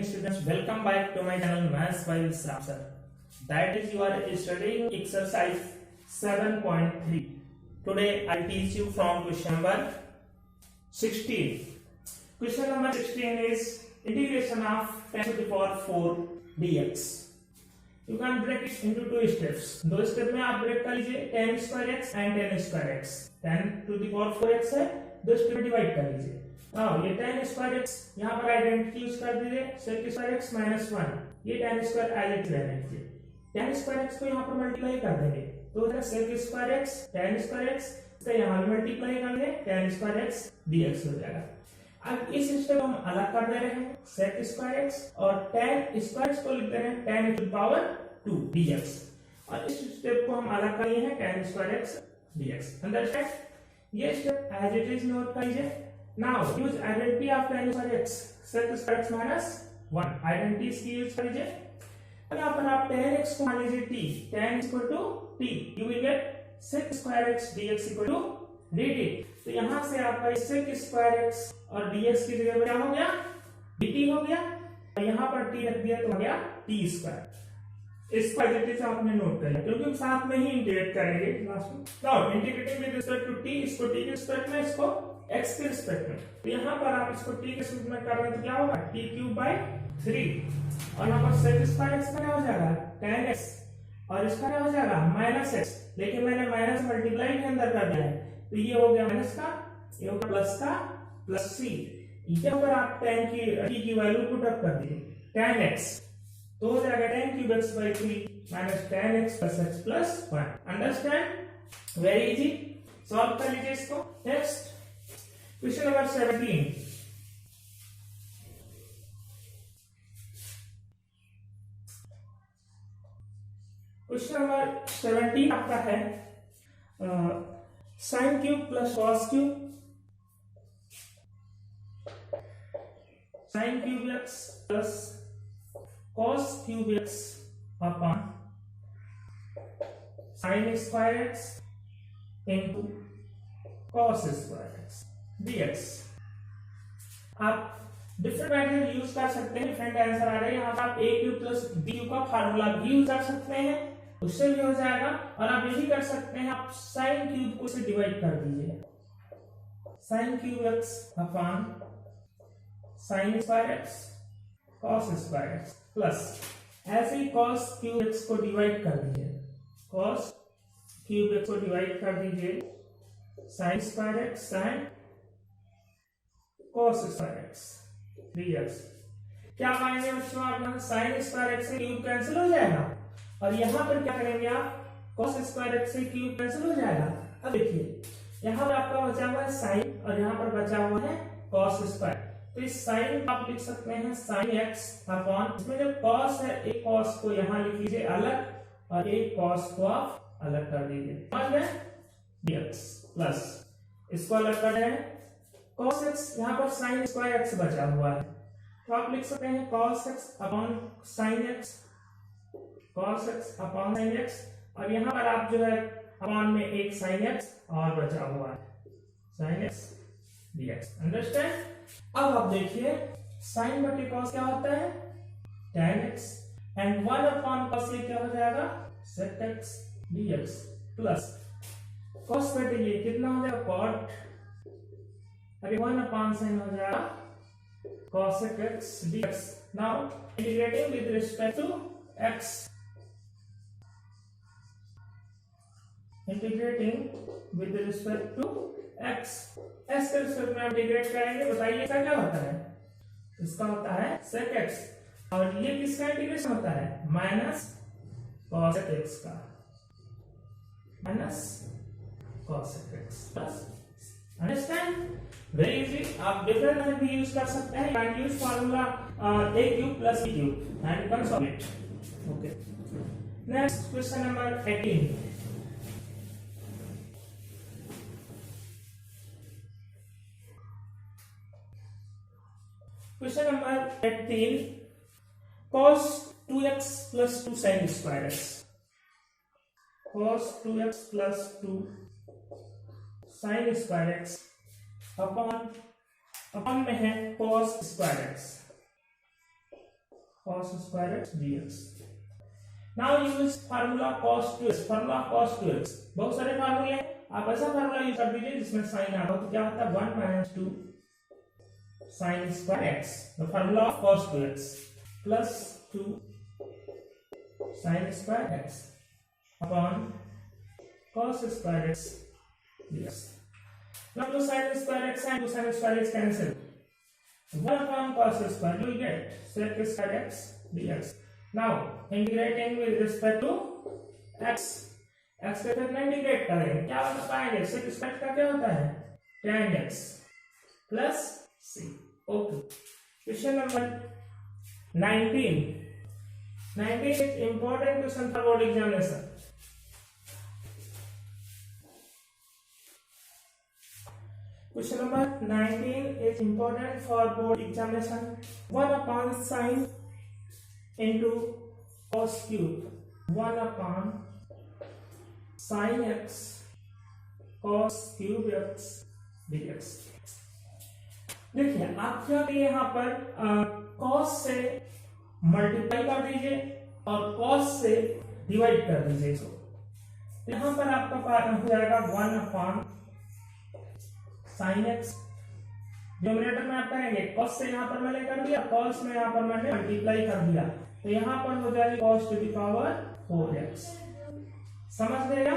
students, welcome back to my channel Maths by Sam sir. That is, you are studying exercise 7.3. Today I teach you from question number 16. Question number 16 is integration of 10 to the power 4 dx. You can break it into two steps. दो step में आप break कर लीजिए 10 square x and 10 square x. 10 to the power 4 x है, दो step में divide कर लीजिए. अब ये 10 स्क्वायर एक्स यहाँ पर आइडेंटिटी यूज कर दीजिए. sec स्क्वायर एक्स माइनस 1, ये 10 स्क्वायर एज इट रहने दीजिए. 10 स्क्वायर एक्स को यहाँ पर मल्टीप्लाई कर देंगे तो sec square x 10 square x का यहाँ मल्टीप्लाई कर देंगे 10 स्क्वायर एक्स dx हो जाएगा. अब इस स्टेप को हम अलग कर दे रहे हैं. sec स्क्वायर एक्स और 10 स्क्वायर को लिख दे रहे हैं 10 टू द पावर 2 dx. और इस स्टेप को हम अलग कर लिए हैं 10 स्क्वायर एक्स dx. अंडरस्टैंड? ये step as it is note कर लीजिए. Now use identity of 10 square x sec square x minus 1. Identity इसकी यूज कर लीजिए. यहाँ पर आप 10x को मान लीजिए t. 10 equal to t. You will get sec square x dx equal to dt. तो यहाँ से आपका sec स्क्वायर एक्स और dx की जगह क्या हो गया? dt हो गया. और यहाँ पर t रख दिया तो हो गया t स्क्वायर. इसको एडजेक्टिव से आपने नोट कर लिया क्योंकि हम साथ में ही इंटीग्रेट करेंगे लास्ट में. Now integrating with respect to t, इसको t के रिस्पेक्ट में, इसको x के रिस्पेक्ट में. तो यहाँ पर आप इसको t के रिस्पेक्ट में कर रहे हैं तो क्या होगा? t cube by 3. और यहाँ पर sec स्क्वायर x का क्या हो जाएगा? 10x. और इसका क्या हो जाएगा? Minus x. लेकिन मैंने माइनस मल्टीप्लाई के अंदर कर दिया है तो ये हो गया माइनस का, ये हो गया प्लस का, प्लस c. यहाँ पर आप 10 की t की वैल्यू पुट अप कर दीजिए 10x. तो हो जाएगा 10 cube x by 3 minus 10x plus x plus 1. Understand? Very easy. Solve कर लीजिए इसको. Next question number 17. Question number 17 आपका है sine cube plus cos cube. Sine cube x plus cos cube x upon sine square x into cos square x dx. आप different method use कर सकते हैं, different answer आ रहे हैं. यहाँ पर आप a cube plus b cube का फार्मूला भी यूज कर सकते हैं, उससे भी हो जाएगा. और आप यही कर सकते हैं, आप साइन क्यूब को से डिवाइड कर दीजिए. Sine cube x upon sine square x cos square x plus ऐसे ही cos क्यूब एक्स को डिवाइड कर दीजिए. cos क्यूब एक्स को डिवाइड कर दीजिए sin square x sin cos square x dx. क्या पाएंगे बच्चों? आप यहाँ sin स्क्वायर एक्स से क्यूब कैंसिल हो जाएगा और यहाँ पर क्या करेंगे आप? cos स्क्वायर एक्स से क्यूब कैंसिल हो जाएगा. अब देखिए यहाँ पर आपका बचा हुआ है sin और यहाँ पर बचा हुआ है cos स्क्वायर. तो इस साइन आप लिख सकते हैं साइन एक्स अपॉन, इसमें जो कॉस है एक कॉस को यहाँ लिख लीजिए अलग और एक कॉस को आप अलग कर दीजिए. समझ गए? dx प्लस इसको अलग कर रहे हैं cos x. यहाँ पर साइन स्क्वायर एक्स बचा हुआ है तो आप लिख सकते हैं cos x upon sine x, cos x upon sine x. और यहाँ पर आप जो है अपॉन में एक साइन एक्स और बचा हुआ है साइन एक्स dx. अंडरस्टैंड? अब आप देखिए साइन बटे कॉस क्या होता है? tan x and 1 upon cos ये क्या हो जाएगा? sec x dx plus cos बटे ये कितना हो जाएगा? cot. अरे 1 अपॉन साइन हो जाएगा cosec x dx. Now integrating with respect to x, integrating with respect to x. s के रिस्पेक्ट में हम इंटीग्रेट करेंगे. बताइए इसका क्या होता है? इसका होता है sec x. और ये किसका इंटीग्रेशन होता है? माइनस cosec x का, minus cosec x plus. Understand? Very easy. आप डिफरेंट मेथड भी यूज कर सकते हैं. Can use formula a cube plus b cube and consolidate. Okay. Next question number 18. Question number 18. cos 2x plus 2 sin square x. cos 2x plus 2 sin square x upon में है cos square x. cos square x dx. Now use formula cos 2x. formula cos 2x बहुत सारे फार्मूले, आप ऐसा formula use कर दीजिए जिसमें साइन आता हो, तो क्या होता है 1 minus 2 sin square x. The formula of cos 2x plus 2 sin square x upon cos square x dx. Now to sin square x and to sin square x cancel. 1 upon cos square you will get sec square x dx. Now integrating with respect to x. x के साथ integrate करेंगे, क्या बता पाएंगे? sec square का क्या होता है? tan x plus c. Okay, question number 19. 19 is important question for board examination. Question number 19 is important for board examination. 1 upon sin into cos cube. 1 upon sin x cos cube x dx. देखिए आप क्या करिए, यहाँ पर cos से multiply कर दीजिए और cos से डिवाइड कर दीजिए इसको. यहाँ पर आपका हो जाएगा 1 अपॉन sin x. न्यूमरेटर में आप करेंगे cos से यहाँ पर मैंने कर दिया, cos में यहाँ पर मैंने मल्टीप्लाई कर दिया, तो यहाँ पर हो जाएगी cos to the power 4x. समझ गएगा?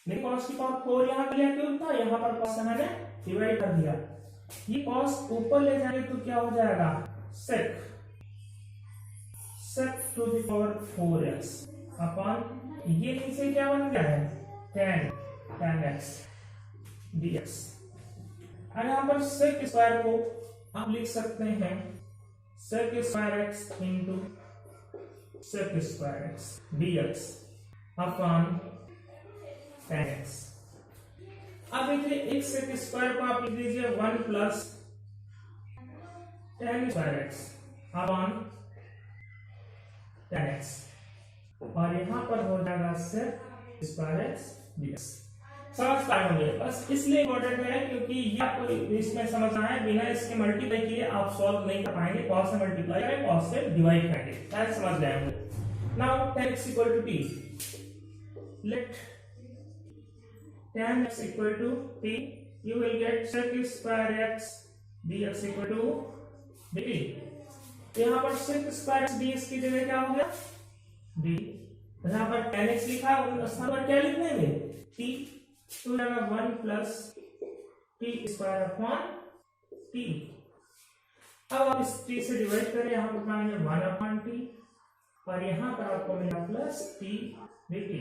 लेकिन cos की पावर 4 यहाँ पे लिया क्यों था? यहाँ पर cos से मैंने डिवाइड कर दिया. ये cos ऊपर ले जाएंगे तो क्या हो जाएगा? sec to the power 4x upon ये नीचे क्या बन गया है? tan x dx. और यहाँ पर sec स्क्वायर को आप लिख सकते हैं sec square x into sec square x dx upon tan x. अब देखिए x sec स्क्वायर को आप लिख दीजिए 1 plus tan square x upon tan x, और यहाँ पर हो जाएगा sec स्क्वायर x dx. समझ पाए होंगे? बस इसलिए इम्पोर्टेंट है क्योंकि ये आपको इसमें समझना है, बिना इसके मल्टीप्लाई किए आप सॉल्व नहीं कर पाएंगे. cos से मल्टीप्लाई करें, cos से डिवाइड करेंगे, शायद समझ गए होंगे. Now tan x equal to t. Let tan x equal to t, you will get sec square x dx equal to dt. तो यहाँ पर sec स्क्वायर x dx की जगह क्या हो गया? d. यहाँ पर tan x लिखा है, उस स्थान पर क्या लिख देंगे? t. तो जाएगा 1 plus T square upon T. अब आप इस t से डिवाइड करें, यहाँ पर पाएंगे 1 अपॉन टी, और यहाँ पर आपको मिला plus t dt.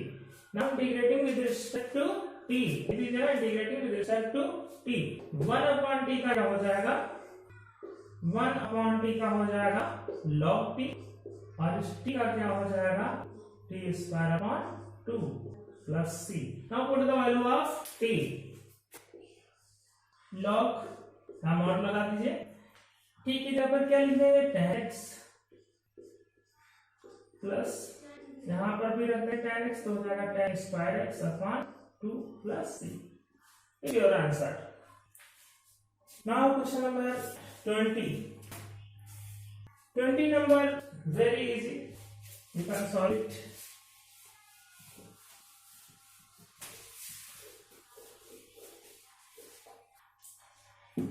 Now integrating with respect to t, इसी जगह integrating with respect to t. 1 upon t का क्या हो जाएगा? 1 अपॉन टी का हो जाएगा log t, और इस t का क्या हो जाएगा? t square upon 2 plus c. Now put the value of t. log mod लगा दीजिए. t की जगह पर क्या लिख देंगे? tan x प्लस यहाँ पर भी रख दें tan x, तो हो जाएगा tan square x upon 2 plus c. This is your answer. Now question number 20. 20 number very easy. You can solve it.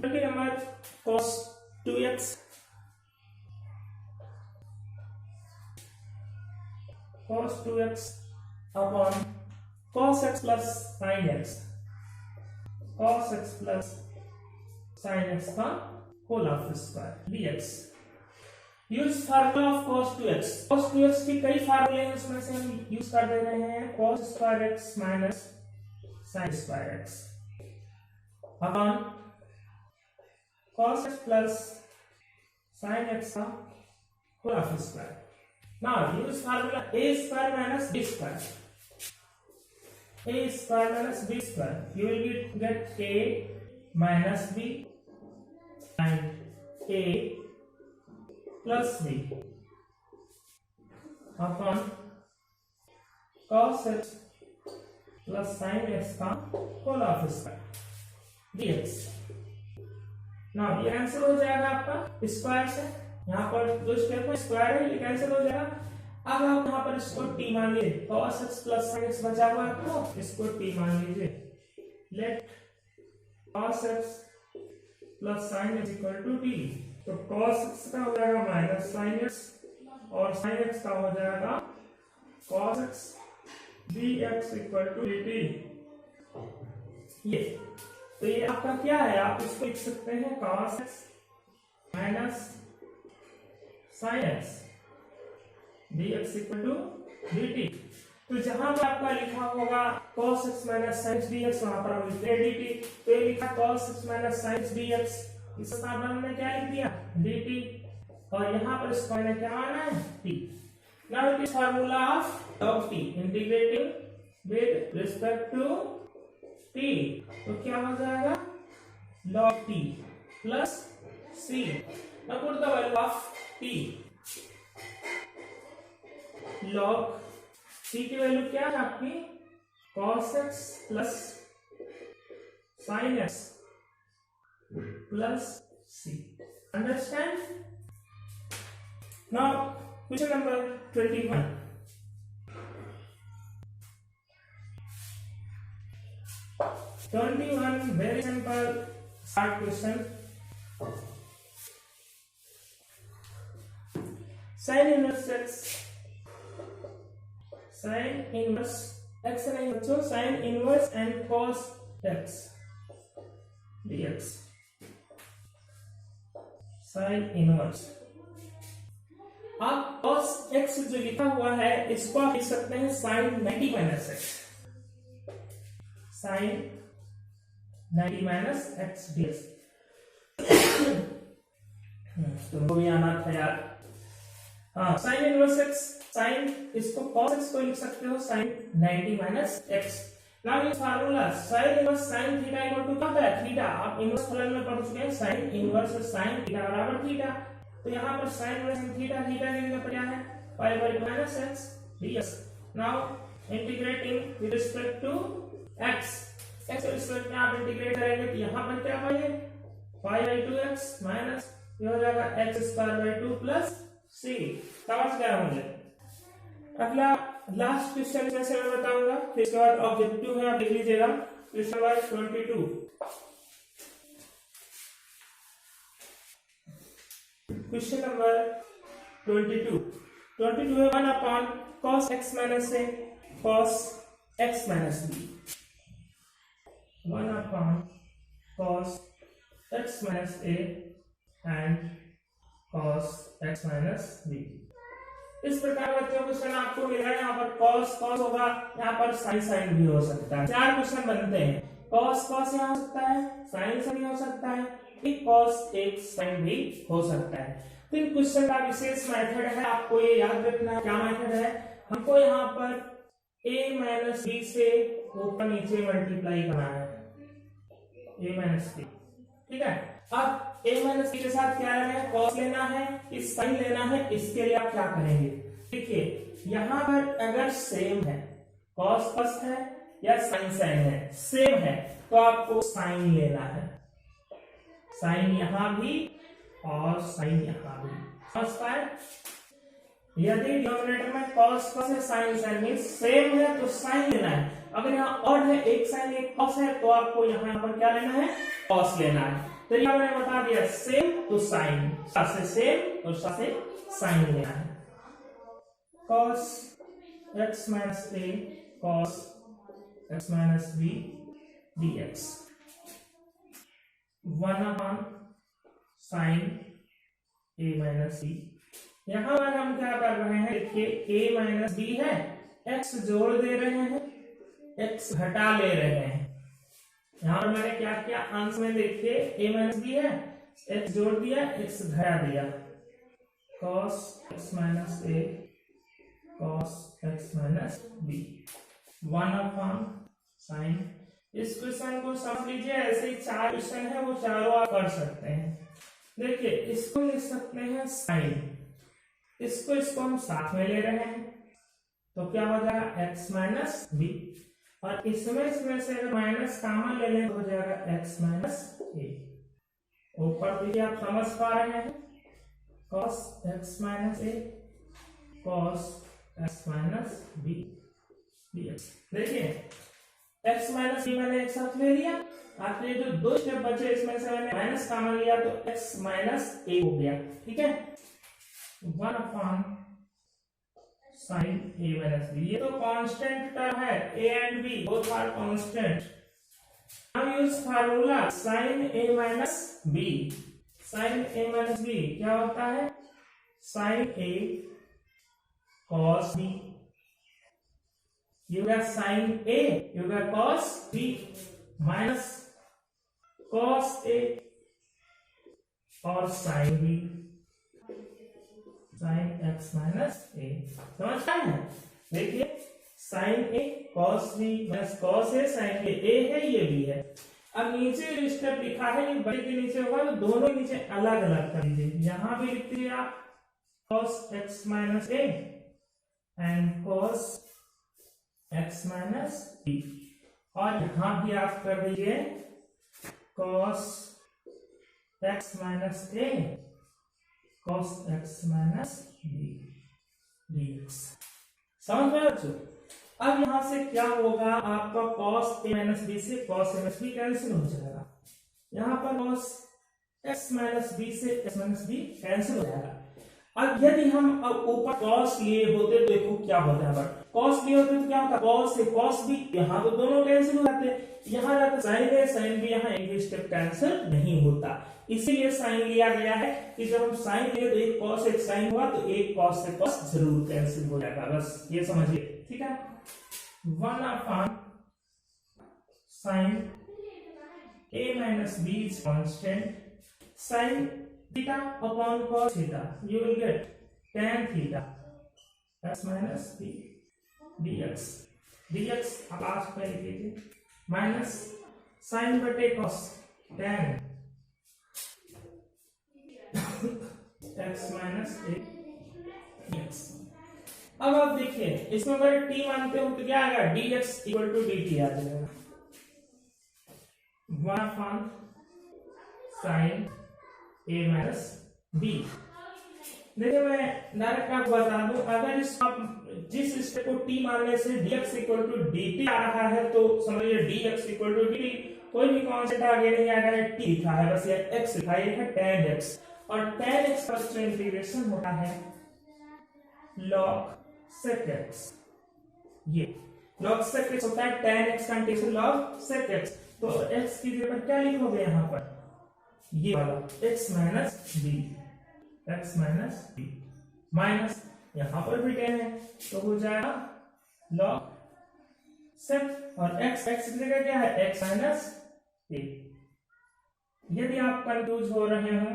number cos 2x upon cos x plus sin x, cos x plus sin x का whole of square dx. Use formula of cos 2x. cos 2x की कई फार्मूले हैं, उसमें से हम use कर दे रहे हैं cos square x minus sin square x upon cos x plus sin x का whole of square. Now use formula a square minus b square. A square minus b square. You will get a minus b and a plus b upon cos x plus sin x का whole of square dx. Now ये answer हो जाएगा आपका square से, यहाँ पर जो step में स्क्वायर है ये कैंसिल हो जाएगा। अब आप यहाँ पर इसको t मान लीजिए, cos x plus sin x बचा हुआ है आपको, इसको t मान लीजिए। Let cos x plus sin x equal to t। तो cos x का हो जाएगा माइनस sin x और sin x का हो जाएगा cos x dx equal to dt। ये तो ये आपका क्या है, आप इसको लिख सकते हैं cos x minus sin x dx equal to dt। तो जहां पर आपका लिखा होगा cos x minus sin x dx, वहां पर हम लिखते हैं dt। तो ये लिखा cos x minus sin x dx, इस साधारण में क्या लिख दिया dt, और यहाँ पर इसको मैंने क्या माना है t। Now it is formula of log t integrating with respect to t। तो क्या हो जाएगा log t plus c। Now put the value of t। log c की वैल्यू क्या है आपकी cos x plus sin x plus c। Understand. Now question number 21। very simple short question. sin inverse x नहीं बच्चों, sin inverse and cos x dx। sin inverse, आप cos x जो लिखा हुआ है इसको आप लिख सकते हैं sin 90 minus x, sin 90 minus x dx। तुमको भी आना था यार। हाँ, sin इनवर्स x, sin इसको cos x को लिख सकते हो sin 90 माइनस x। नाउ ये formula sin inverse sin theta equal to क्या है थीटा। आप इनवर्स फलन में पढ़ चुके हैं, sin इनवर्स sin थीटा बराबर थीटा। तो यहाँ पर sin इनवर्स थीटा, थीटा की जगह पर क्या है pi by minus x dx। Now integrating with respect to x, x के रिस्पेक्ट में आप इंटीग्रेट करेंगे तो यहाँ पर क्या पाएंगे पाई बाय 2x माइनस ये हो जाएगा x square by 2 plus c। समझ गया मुझे। अगला लास्ट क्वेश्चन जैसे मैं बताऊंगा, फिर इसके बाद ऑब्जेक्टिव है आप लिख लीजिएगा। Question number 22। क्वेश्चन नंबर 22 है 1 upon cos x minus a cos x minus b। 1 upon cos x minus a and cos x minus b। इस प्रकार बच्चों क्वेश्चन आपको मिल रहा है। यहाँ पर cos होगा, यहाँ पर sin भी हो सकता है। 4 क्वेश्चन बनते हैं, cos यहाँ हो सकता है, sin भी हो सकता है, एक cos एक sin भी हो सकता है। तो इन क्वेश्चन का विशेष मेथड है, आपको ये याद रखना है। क्या मेथड है, हमको यहाँ पर a माइनस b से ऊपर नीचे मल्टीप्लाई करना है, a माइनस b। ठीक है, अब a माइनस b के साथ क्या लेना है cos लेना है, इस sin लेना है। इसके लिए आप क्या करेंगे, देखिए यहाँ पर अगर सेम है cos है या sin है, सेम है तो आपको sin लेना है। sin यहाँ भी और sin यहाँ भी, समझ पाए। यदि डिनोमिनेटर में cos है sin मींस सेम है तो sin लेना है। अगर यहाँ ऑड है, एक sin एक cos है, तो आपको यहाँ पर क्या लेना है cos लेना है। तो यहाँ मैंने बता दिया सेम तो sin, से सेम और से sin लेना है। cos x minus a cos x minus b dx 1 upon sin a minus b। यहाँ पर हम क्या कर रहे हैं, देखिए a माइनस b है, x जोड़ दे रहे हैं, x घटा ले रहे हैं। यहाँ पर मैंने क्या किया, अंश में देखिए a माइनस b है, x जोड़ दिया, x घटा दिया, cos x minus a cos x minus b 1 upon sin। इस क्वेश्चन को समझ लीजिए, ऐसे ही 4 क्वेश्चन है वो चारों आप कर सकते हैं। देखिए इसको लिख सकते हैं sin, इसको हम साथ में ले रहे हैं तो क्या हो जाएगा x माइनस b, और इसमें से अगर माइनस कॉमन ले लें तो हो जाएगा x माइनस a। ऊपर देखिए आप समझ पा रहे हैं, cos x minus a cos x minus b dx। देखिए x माइनस बी मैंने एक साथ ले लिया, आपके जो दो स्टेप बचे इसमें से मैंने माइनस कॉमन लिया तो x माइनस ए हो गया। ठीक है, 1 upon sine a minus b, ये तो कांस्टेंट टर्म है, a and b both are constant. Now use formula sine a minus b। Sine a minus b क्या होता है, sine a cos b, you got sin a, you got cos b minus cos a और sin b, sin x minus a। समझ पाए हैं? देखिए sin a cos b minus cos a sin a है ये भी है। अब नीचे जो स्टेप लिखा है ये बड़े के नीचे होगा तो दोनों नीचे अलग अलग कर दीजिए। यहां भी लिख दीजिए आप cos x minus a and cos x minus b, और यहां भी आप कर दीजिए cos x minus a cos x minus b dx। समझ में बच्चों? अब यहां से क्या होगा, आपका cos a माइनस b से cos a minus b cancel हो जाएगा, यहां पर cos x माइनस b से x माइनस b कैंसिल हो जाएगा। अब यदि हम अब ऊपर cos लिए होते तो देखो क्या होता है, cos लिए होते तो क्या होता, cos से cos b, यहाँ तो दोनों कैंसिल हो जाते, यहाँ जाकर sin a sin b, यहाँ एक स्टेप कैंसिल नहीं होता, इसीलिए sin लिया गया है कि जब हम sin लिए तो एक cos एक sin हुआ तो एक cos से cos जरूर कैंसिल हो जाएगा, बस ये समझिए। ठीक है, 1 upon sin a minus b is constant, sin theta upon cos theta, you will get tan theta x minus b dx। dx आप आज पे लिखिए माइनस sin बटे cos tan x minus a dx। अब आप देखिए इसमें अगर t मानते हो तो क्या आएगा, dx इक्वल टू dt आ जाएगा, 1 upon sin a minus b। देखिए मैं डायरेक्ट आपको बता दूं, अगर इस जिस स्टेप को t मानने से dx इक्वल टू dt आ रहा है तो समझिए dx इक्वल टू dt, कोई भी कांस्टेंट आगे नहीं आएगा, t लिखा है बस, ये x लिखा है tan x, और tan x का जो इंटीग्रेशन होता है log sec x, ये log sec x होता है, tan x का इंटीग्रेशन log sec x, तो x की जगह पर क्या लिखोगे यहाँ पर, ये वाला x minus b, x minus b minus यहां पर भी tan है तो हो जाएगा log sec, और x की जगह क्या है, x माइनस a। यदि आप कंफ्यूज हो रहे हो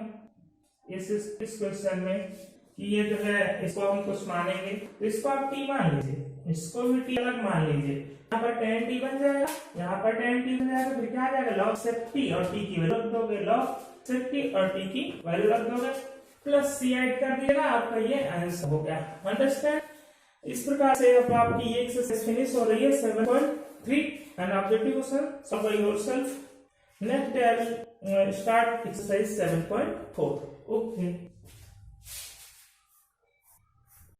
इस क्वेश्चन में कि ये जो है इसको हम कुछ मानेंगे तो इसको आप t मान लीजिए, इसको भी t अलग मान लीजिए, यहाँ पर tan t बन जाएगा, यहाँ पर tan t बन जाएगा, फिर क्या आ जाएगा log sec t, और t की वैल्यू रख दोगे log sec t और t की वैल्यू रख दोगे, प्लस c ऐड कर दिएगा, आपका ये आंसर हो गया। अंडरस्टैंड? इस प्रकार से अब आपकी ये एक्सरसाइज फिनिश हो रही है 7.3 and objective question solve by yourself. Next I will start exercise 7.4। Okay.